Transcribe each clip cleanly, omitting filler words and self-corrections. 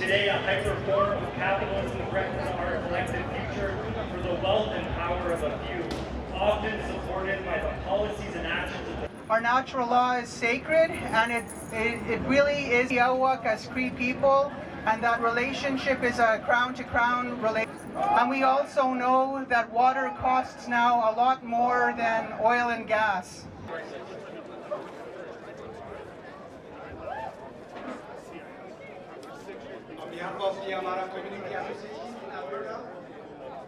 Today, a hyper-form of capitalism threatens our collective future for the wealth and power of a few, often supported by the policies and actions of the... Our natural law is sacred, and it really is the Awak as Cree people, and that relationship is a crown-to-crown relationship. And we also know that water costs now a lot more than oil and gas. On behalf of the Amara Community Association in Alberta,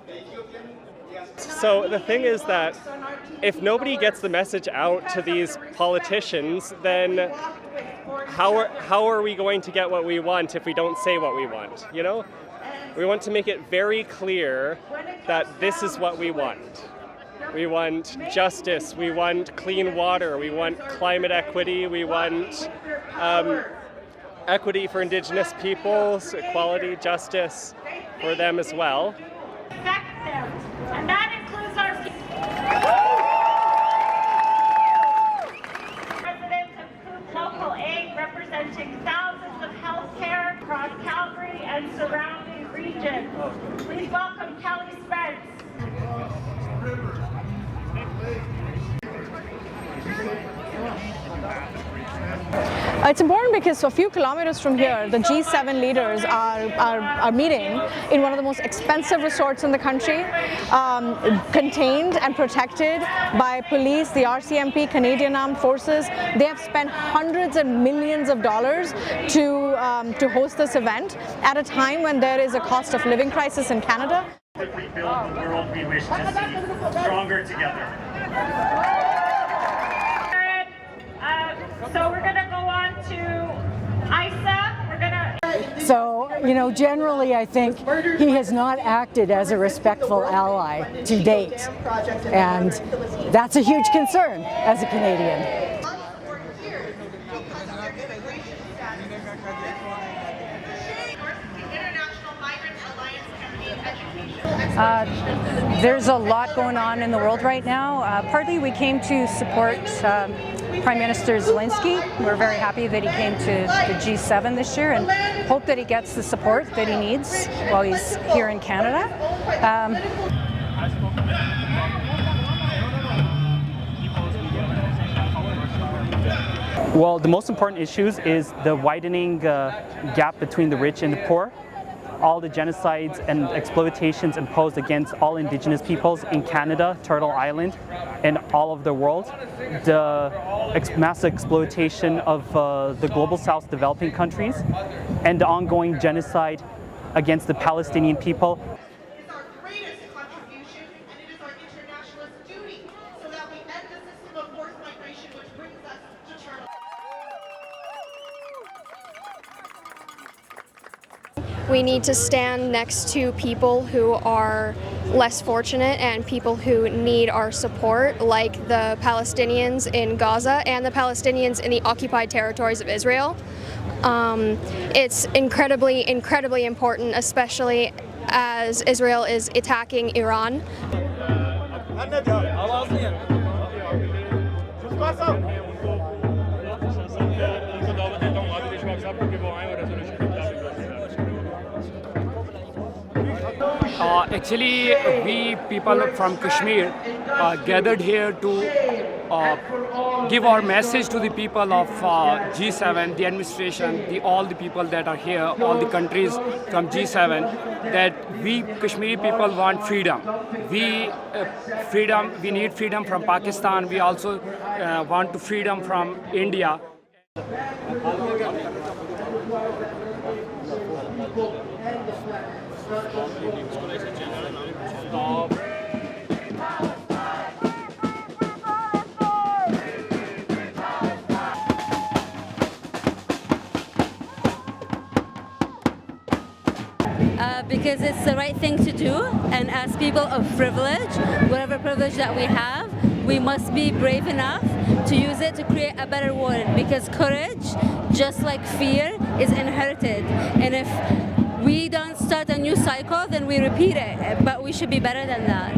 the Ethiopian... So the thing is that if nobody gets the message out to these politicians, then how are we going to get what we want if we don't say what we want, you know? We want to make it very clear that this is what we want. We want justice, we want clean water, we want climate equity, we want equity for Indigenous peoples, equality, justice for them as well. And that includes our residents of Coop Local 8, representing thousands of healthcare across Calgary and surrounding regions. Please welcome Kelly Spence. It's important because a few kilometers from here, the G7 leaders are meeting in one of the most expensive resorts in the country, contained and protected by police, the RCMP, Canadian Armed Forces. They have spent hundreds and millions of dollars to host this event at a time when there is a cost of living crisis in Canada. We build the world we wish to see, stronger together. So we're going to go on to Isa. So, you know, generally I think he has not acted as a respectful ally to date, and that's a huge concern as a Canadian. There's a lot going on in the world right now. Partly we came to support Prime Minister Zelensky. We're very happy that he came to the G7 this year and hope that he gets the support that he needs while he's here in Canada. Well, the most important issues is the widening gap between the rich and the poor. All the genocides and exploitations imposed against all Indigenous peoples in Canada, Turtle Island, and all of the world. The mass exploitation of the Global South developing countries, and the ongoing genocide against the Palestinian people. It is our greatest contribution, and it is our internationalist duty, so that we end the system of forced migration which brings us to Turtle. We need to stand next to people who are less fortunate and people who need our support, like the Palestinians in Gaza and the Palestinians in the occupied territories of Israel. It's incredibly, incredibly important, especially as Israel is attacking Iran. Actually, we people from Kashmir gathered here to give our message to the people of G7, the administration, all the people that are here, all the countries from G7, that we Kashmiri people want freedom. We need freedom from Pakistan. We also want freedom from India. Because it's the right thing to do, and as people of privilege, whatever privilege that we have, we must be brave enough to use it to create a better world, because courage, just like fear, is inherited, and if we don't start a new cycle, then we repeat it, but we should be better than that.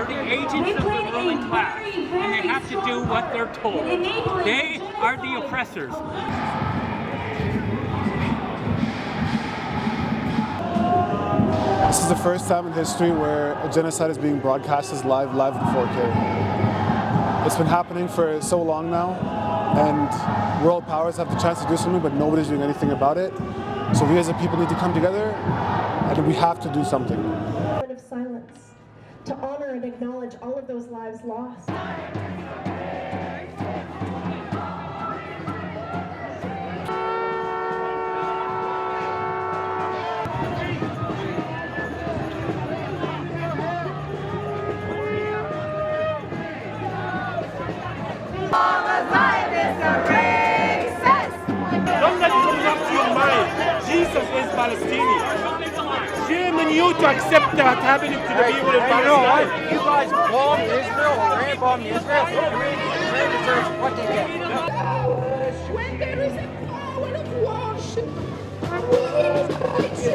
They're the agents of the ruling class, and they have to do what they're told. They are the oppressors. This is the first time in history where a genocide is being broadcasted live in 4K. It's been happening for so long now, and world powers have the chance to do something, but nobody's doing anything about it. So we as a people need to come together, and we have to do something. Of silence, to honor and acknowledge all of those lives lost. Don't let it come up to your mind. Jesus is Palestinian. Shame on you to accept that happening to the people in Palestine. You guys bombed Israel or Iran bombed Israel. Iran deserves what they get. When there is a power of worship, and we need to